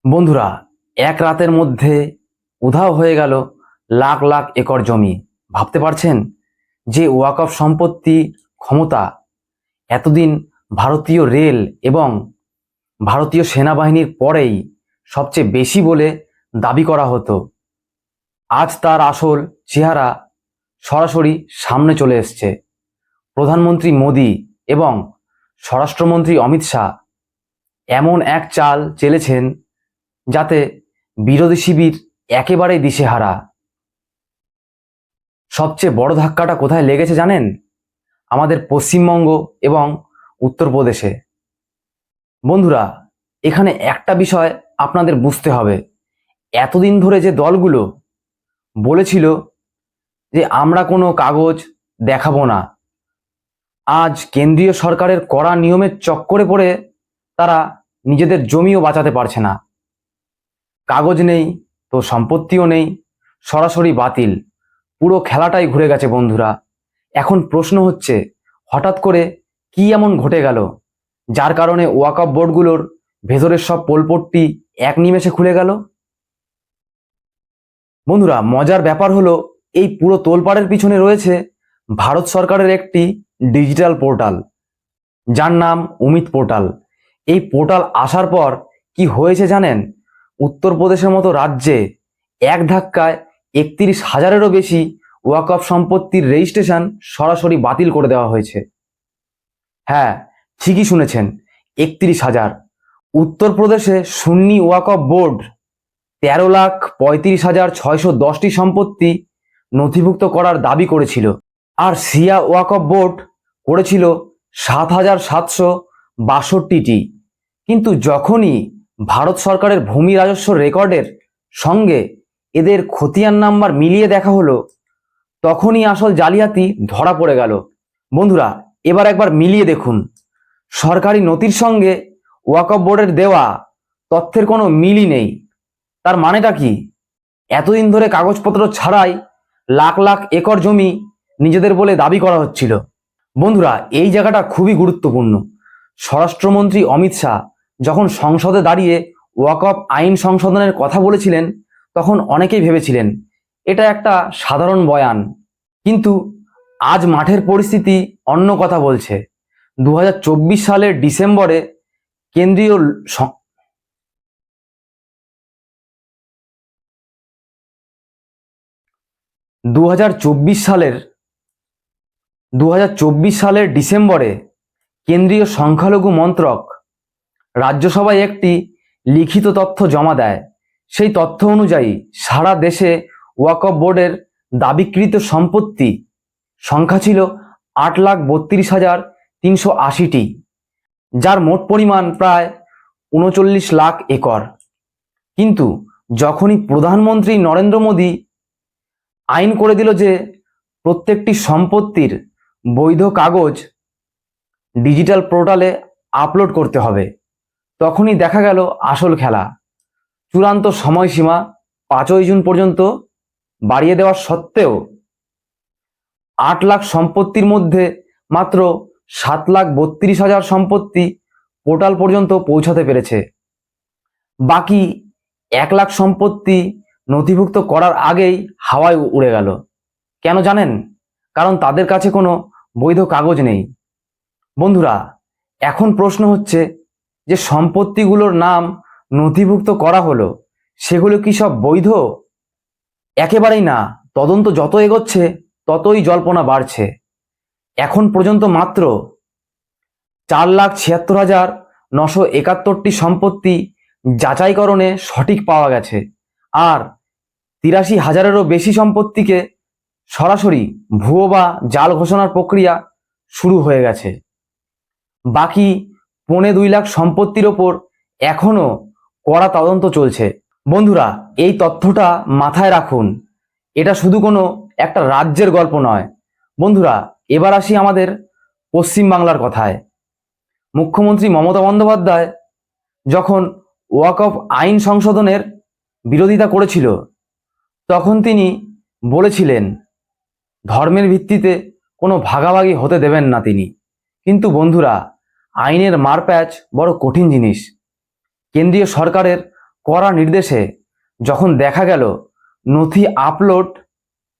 বন্ধুরা, এক রাতের মধ্যে উধাও হয়ে গেল লাখ লাখ একর জমি। ভাবতে পারছেন যে ওয়াকফ সম্পত্তি ক্ষমতা এতদিন ভারতীয় রেল এবং ভারতীয় সেনাবাহিনীর পরেই সবচেয়ে বেশি বলে দাবি করা হতো, আজ তার আসল চেহারা সরাসরি সামনে চলে এসছে। প্রধানমন্ত্রী মোদি এবং স্বরাষ্ট্রমন্ত্রী অমিত শাহ এমন এক চাল চেলেছেন যাতে বিরোধী শিবির একেবারেই দিশেহারা। সবচেয়ে বড় ধাক্কাটা কোথায় লেগেছে জানেন? আমাদের পশ্চিমবঙ্গ এবং উত্তরপ্রদেশে। বন্ধুরা, এখানে একটা বিষয় আপনাদের বুঝতে হবে। এতদিন ধরে যে দলগুলো বলেছিল যে আমরা কোনো কাগজ দেখাবো না, আজ কেন্দ্রীয় সরকারের কড়া নিয়মের চক্করে পড়ে তারা নিজেদের জমিও বাঁচাতে পারছে না। কাগজ নেই তো সম্পত্তিও নেই, সরাসরি বাতিল। পুরো খেলাটাই ঘুরে গেছে বন্ধুরা। এখন প্রশ্ন হচ্ছে, হঠাৎ করে কি এমন ঘটে গেল যার কারণে ওয়াকফ বোর্ডগুলোর ভেতরের সব পোলপট্টি এক নিমেষে খুলে গেল? বন্ধুরা, মজার ব্যাপার হলো এই পুরো তোলপাড়ের পিছনে রয়েছে ভারত সরকারের একটি ডিজিটাল পোর্টাল, যার নাম অমিত পোর্টাল। এই পোর্টাল আসার পর কি হয়েছে জানেন? উত্তরপ্রদেশের মতো রাজ্যে এক ধাক্কায় ৩১,০০০-এরও বেশি ওয়াকফ সম্পত্তির রেজিস্ট্রেশন সরাসরি বাতিল করে দেওয়া হয়েছে। হ্যাঁ, ঠিকই শুনেছেন, ৩১,০০০। উত্তরপ্রদেশে সুন্নি ওয়াকফ বোর্ড ১৩,৩৫,৬১০টি সম্পত্তি নথিভুক্ত করার দাবি করেছিল, আর সিয়া ওয়াকফ বোর্ড করেছিল ৭,৭৬২টি। কিন্তু যখনই ভারত সরকারের ভূমি রাজস্ব রেকর্ডের সঙ্গে এদের খতিয়ান নাম্বার মিলিয়ে দেখা হলো, তখনই আসল জালিয়াতি ধরা পড়ে গেল। বন্ধুরা, এবার একবার মিলিয়ে দেখুন, সরকারি নথির সঙ্গে ওয়াকফ বোর্ডের দেওয়া তথ্যের কোনো মিলই নেই। তার মানেটা কি? এতদিন ধরে কাগজপত্র ছাড়াই লাখ লাখ একর জমি নিজেদের বলে দাবি করা হচ্ছিল। বন্ধুরা, এই জায়গাটা খুবই গুরুত্বপূর্ণ। স্বরাষ্ট্রমন্ত্রী অমিত শাহ যখন সংসদে দাঁড়িয়ে ওয়াকফ আইন সংশোধনের কথা বলেছিলেন, তখন অনেকেই ভেবেছিলেন এটা একটা সাধারণ বয়ান। কিন্তু আজ মাঠের পরিস্থিতি অন্য কথা বলছে। ২০২৪ সালের ডিসেম্বরে কেন্দ্রীয় ২০২৪ সালের ডিসেম্বরে কেন্দ্রীয় সংখ্যালঘু মন্ত্রক রাজ্যসভায় একটি লিখিত তথ্য জমা দেয়। সেই তথ্য অনুযায়ী সারা দেশে ওয়াকফ বোর্ডের দাবিকৃত সম্পত্তি সংখ্যা ছিল ৮,৩২,৩৮০টি, যার মোট পরিমাণ প্রায় ৩৯ লাখ একর। কিন্তু যখনই প্রধানমন্ত্রী নরেন্দ্র মোদী আইন করে দিল যে প্রত্যেকটি সম্পত্তির বৈধ কাগজ ডিজিটাল পোর্টালে আপলোড করতে হবে, তখনই দেখা গেল আসল খেলা। চূড়ান্ত সময়সীমা ৫ই জুন পর্যন্ত বাড়িয়ে দেওয়া সত্ত্বেও ৮ লাখ সম্পত্তির মধ্যে মাত্র ৭,৩২,০০০ সম্পত্তি পোর্টাল পর্যন্ত পৌঁছাতে পেরেছে। বাকি ১ লাখ সম্পত্তি নথিভুক্ত করার আগেই হাওয়ায় উড়ে গেল। কেন জানেন? কারণ তাদের কাছে কোনো বৈধ কাগজ নেই। বন্ধুরা, এখন প্রশ্ন হচ্ছে যে সম্পত্তিগুলোর নাম নথিভুক্ত করা হলো, সেগুলো কি সব বৈধ? একেবারেই না। তদন্ত যত এগোচ্ছে ততই জল্পনা বাড়ছে। এখন পর্যন্ত মাত্র ৪,৭৬,৯৭১টি সম্পত্তি যাচাইকরণে সঠিক পাওয়া গেছে, আর ৮৩,০০০-এরও বেশি সম্পত্তিকে সরাসরি ভুয়ো বা জাল ঘোষণার প্রক্রিয়া শুরু হয়ে গেছে। বাকি ২.৫ লাখ সম্পত্তির ওপর এখনো কড়া তদন্ত চলছে। বন্ধুরা, এই তথ্যটা মাথায় রাখুন। এটা শুধু কোনো একটা রাজ্যের গল্প নয়। বন্ধুরা, এবার আসি আমাদের পশ্চিমবাংলার কথায়। মুখ্যমন্ত্রী মমতা বন্দ্যোপাধ্যায় যখন ওয়াকফ আইন সংশোধনের বিরোধিতা করেছিল, তখন তিনি বলেছিলেন ধর্মের ভিত্তিতে কোনো ভাগাভাগি হতে দেবেন না তিনি। কিন্তু বন্ধুরা, আইনের মারপ্যাচ বড় কঠিন জিনিস। কেন্দ্রীয় সরকারের কড়া নির্দেশে যখন দেখা গেল নথি আপলোড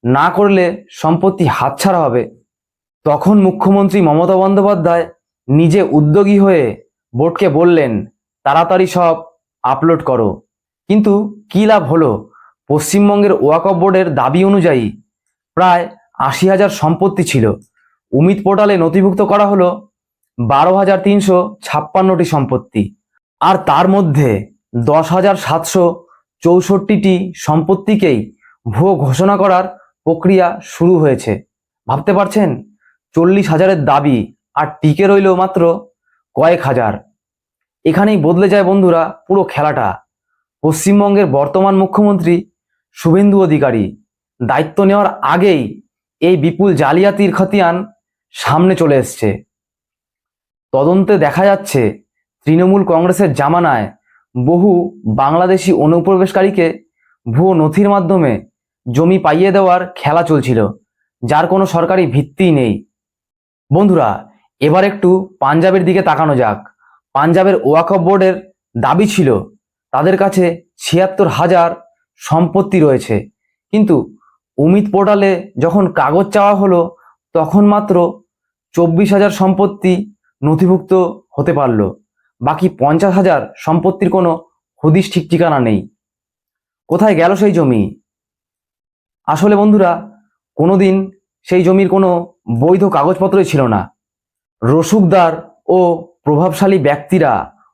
না করলে সম্পত্তি হাতছাড়া হবে, তখন মুখ্যমন্ত্রী মমতা বন্দ্যোপাধ্যায় নিজে উদ্যোগী হয়ে বোর্ডকে বললেন, তাড়াতাড়ি সব আপলোড করো। কিন্তু কী লাভ হলো? পশ্চিমবঙ্গের ওয়াকফ বোর্ডের দাবি অনুযায়ী প্রায় ৮০,০০০ সম্পত্তি ছিল। উমিদ পোর্টালে নথিভুক্ত করা হলো ১২,৩৫৬টি সম্পত্তি, আর তার মধ্যে ১০,৭৬৪টি সম্পত্তিকেই ভুয়ো ঘোষণা করার প্রক্রিয়া শুরু হয়েছে। ভাবতে পারছেন, ৪০,০০০-এর দাবি আর টিকে রইল মাত্র কয়েক হাজার। এখানেই বদলে যায় বন্ধুরা পুরো খেলাটা। পশ্চিমবঙ্গের বর্তমান মুখ্যমন্ত্রী শুভেন্দু অধিকারী দায়িত্ব নেওয়ার আগেই এই বিপুল জালিয়াতির খতিয়ান সামনে চলে এসছে। তদন্তে দেখা যাচ্ছে তৃণমূল কংগ্রেসের জামানায় বহু বাংলাদেশি অনুপ্রবেশকারীকে ভুয়ো নথির মাধ্যমে জমি পাইয়ে দেওয়ার খেলা চলছিল, যার কোনো সরকারি ভিত্তিই নেই। বন্ধুরা, এবার একটু পাঞ্জাবের দিকে তাকানো যাক। পাঞ্জাবের ওয়াকফ বোর্ডের দাবি ছিল তাদের কাছে ৭৬,০০০ সম্পত্তি রয়েছে, কিন্তু উমিদ পোর্টালে যখন কাগজ চাওয়া হলো তখন মাত্র ২৪,০০০ সম্পত্তি নথিভুক্ত হতে পারল। বাকি ৫০,০০০ সম্পত্তির কোনো হদিশ ঠিক ঠিকানা নেই। কোথায় গেল সেই জমি? আসলে বন্ধুরা, কোনোদিন সেই জমির কোনো বৈধ কাগজপত্রই ছিল না। রসুকদার ও প্রভাবশালী ব্যক্তিরা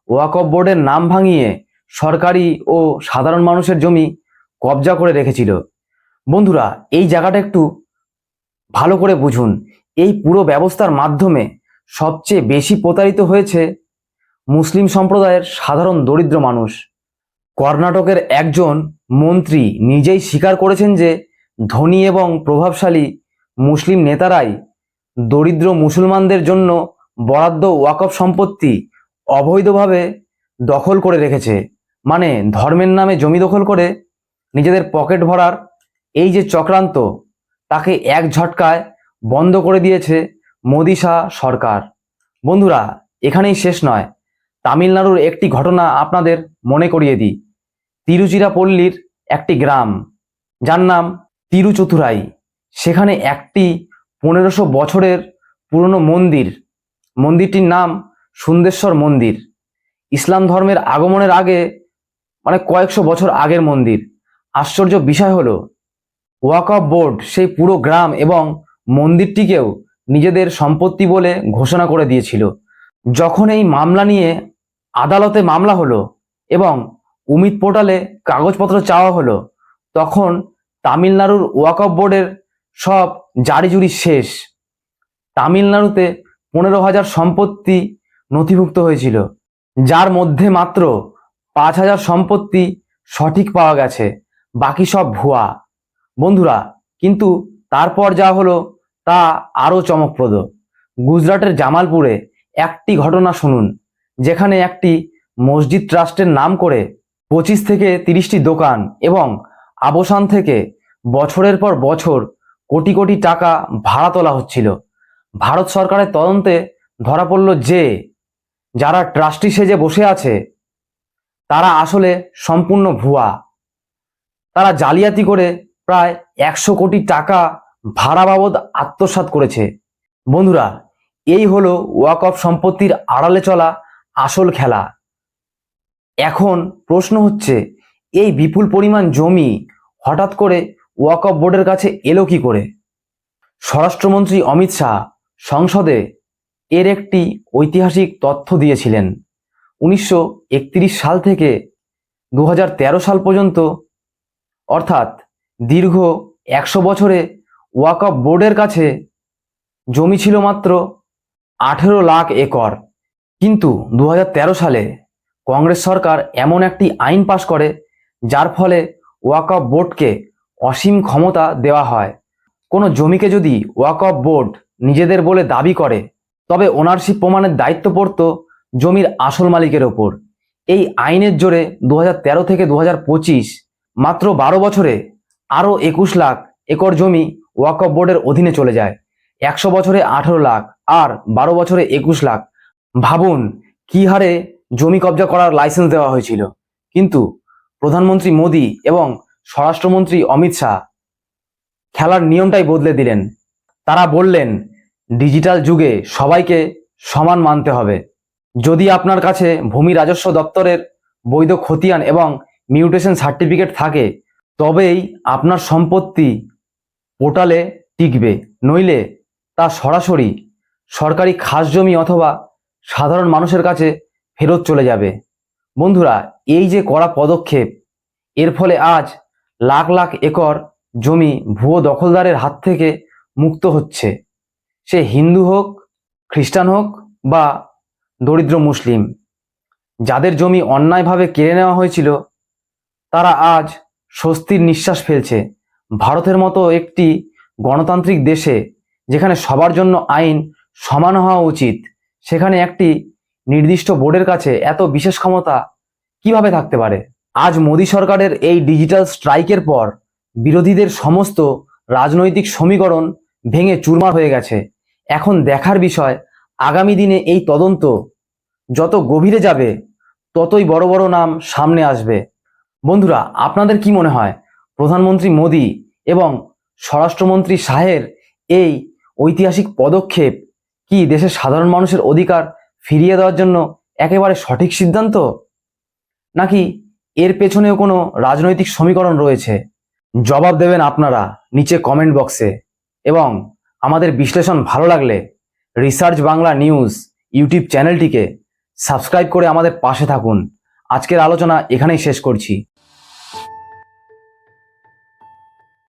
ওয়াকফ বোর্ডের নাম ভাঙিয়ে সরকারি ও সাধারণ মানুষের জমি কবজা করে রেখেছিল। বন্ধুরা, এই জায়গাটা একটু ভালো করে বুঝুন। এই পুরো ব্যবস্থার মাধ্যমে সবচেয়ে বেশি প্রতারিত হয়েছে মুসলিম সম্প্রদায়ের সাধারণ দরিদ্র মানুষ। কর্ণাটকের একজন মন্ত্রী নিজেই স্বীকার করেছেন যে ধনী এবং প্রভাবশালী মুসলিম নেতারাই দরিদ্র মুসলমানদের জন্য বরাদ্দ ওয়াকফ সম্পত্তি অবৈধভাবে দখল করে রেখেছে। মানে ধর্মের নামে জমি দখল করে নিজেদের পকেট ভরার এই যে চক্রান্ত, তাকে এক ঝটকায় বন্ধ করে দিয়েছে মোদি শাহ সরকার। বন্ধুরা, এখানেই শেষ নয়। তামিলনাড়ুর একটি ঘটনা আপনাদের মনে করিয়ে দিই। তিরুচিরাপল্লীর একটি গ্রাম যার নাম তিরুচতুরাই, সেখানে একটি ১৫০০ বছরের পুরনো মন্দিরটির নাম সুন্দেশ্বর মন্দির। ইসলাম ধর্মের আগমনের আগে, মানে কয়েকশো বছর আগের মন্দির। আশ্চর্য বিষয় হলো ওয়াকফ বোর্ড সেই পুরো গ্রাম এবং মন্দিরটিকেও নিজেদের সম্পত্তি বলে ঘোষণা করে দিয়েছিল। যখন এই মামলা নিয়ে আদালতে মামলা হলো এবং উমিদ পোর্টালে কাগজপত্র চাওয়া হলো, তখন তামিলনাড়ুর ওয়াকফ বোর্ডের সব জারিজুরি শেষ। তামিলনাড়ুতে ১৫,০০০ সম্পত্তি নথিভুক্ত হয়েছিল, যার মধ্যে মাত্র ৫,০০০ সম্পত্তি সঠিক পাওয়া গেছে, বাকি সব ভুয়া। বন্ধুরা, কিন্তু তারপর যা হলো তা আরও চমকপ্রদ। গুজরাটের জামালপুরে একটি ঘটনা শুনুন, যেখানে একটি মসজিদ ট্রাস্টের নাম করে ২৫ থেকে ৩০টি দোকান এবং আবাসন থেকে বছরের পর বছর কোটি কোটি টাকা ভাড়া তোলা হচ্ছিল। ভারত সরকারের তদন্তে ধরা পড়ল যে যারা ট্রাস্টি সেজে বসে আছে তারা আসলে সম্পূর্ণ ভুয়া। তারা জালিয়াতি করে প্রায় ১০০ কোটি টাকা ভাড়া বাবদ আত্মসাৎ করেছে। বন্ধুরা, এই হলো ওয়াকফ সম্পত্তির আড়ালে চলা আসল খেলা। এখন প্রশ্ন হচ্ছে, এই বিপুল পরিমাণ জমি হঠাৎ করে ওয়াকফ বোর্ডের কাছে এলো কি করে? স্বরাষ্ট্রমন্ত্রী অমিত শাহ সংসদে এর একটি ঐতিহাসিক তথ্য দিয়েছিলেন। ১৯৩১ সাল থেকে ২০১৩ সাল পর্যন্ত, অর্থাৎ দীর্ঘ ১০০ বছরে ওয়াকফ বোর্ডের কাছে জমি ছিল মাত্র ১৮ লাখ একর। কিন্তু ২০১৩ সালে কংগ্রেস সরকার এমন একটি আইন পাশ করে যার ফলে ওয়াকফ বোর্ডকে অসীম ক্ষমতা দেওয়া হয়। কোনো জমিকে যদি ওয়াকফ বোর্ড নিজেদের বলে দাবি করে, তবে ওনারশিপ প্রমাণের দায়িত্ব পড়ত জমির আসল মালিকের ওপর। এই আইনের জোরে ২০১৩ থেকে ২০২৫ মাত্র ১২ বছরে আরও ২১ লাখ একর জমি ওয়াকফ বোর্ডের অধীনে চলে যায়। ১০০ বছরে ১৮ লাখ আর ১২ বছরে ২১ লাখ। ভাবুন কি হারে জমি কবজা করার লাইসেন্স দেওয়া হয়েছিল। কিন্তু প্রধানমন্ত্রী মোদি এবং স্বরাষ্ট্রমন্ত্রী অমিত শাহ খেলার নিয়মটাই বদলে দিলেন। তারা বললেন, ডিজিটাল যুগে সবাইকে সমান মানতে হবে। যদি আপনার কাছে ভূমি রাজস্ব দপ্তরের বৈধ খতিয়ান এবং মিউটেশন সার্টিফিকেট থাকে, তবেই আপনার সম্পত্তি পোর্টালে টিকবে, নইলে তা সরাসরি সরকারি খাস জমি অথবা সাধারণ মানুষের কাছে ফেরত চলে যাবে। বন্ধুরা, এই যে কড়া পদক্ষেপ, এর ফলে আজ লাখ লাখ একর জমি ভুয়ো দখলদারের হাত থেকে মুক্ত হচ্ছে। সে হিন্দু হোক, খ্রিস্টান হোক বা দরিদ্র মুসলিম। যাদের জমি অন্যায়ভাবে কেড়ে নেওয়া হয়েছিল, তারা আজ স্বস্তির নিঃশ্বাস ফেলছে। ভারতের মতো একটি গণতান্ত্রিক দেশে, যেখানে সবার জন্য আইন সমান হওয়া উচিত, সেখানে একটি নির্দিষ্ট বোর্ডের কাছে এত বিশেষ ক্ষমতা কিভাবে থাকতে পারে? আজ মোদী সরকারের এই ডিজিটাল স্ট্রাইকের পর বিরোধীদের সমস্ত রাজনৈতিক সমীকরণ ভেঙে চুরমার হয়ে গেছে। এখন দেখার বিষয়, আগামী দিনে এই তদন্ত যত গভীরে যাবে, ততই বড় বড় নাম সামনে আসবে। বন্ধুরা, আপনাদের কি মনে হয়, প্রধানমন্ত্রী মোদি এবং স্বরাষ্ট্রমন্ত্রী শাহের এই ঐতিহাসিক পদক্ষেপ কি দেশের সাধারণ মানুষের অধিকার ফিরিয়ে দেওয়ার জন্য একেবারে সঠিক সিদ্ধান্ত, নাকি এর পেছনেও কোনো রাজনৈতিক সমীকরণ রয়েছে? জবাব দেবেন আপনারা নিচে কমেন্ট বক্সে। এবং আমাদের বিশ্লেষণ ভালো লাগলে রিসার্চ বাংলা নিউজ ইউটিউব চ্যানেলটিকে সাবস্ক্রাইব করে আমাদের পাশে থাকুন। আজকের আলোচনা এখানেই শেষ করছি।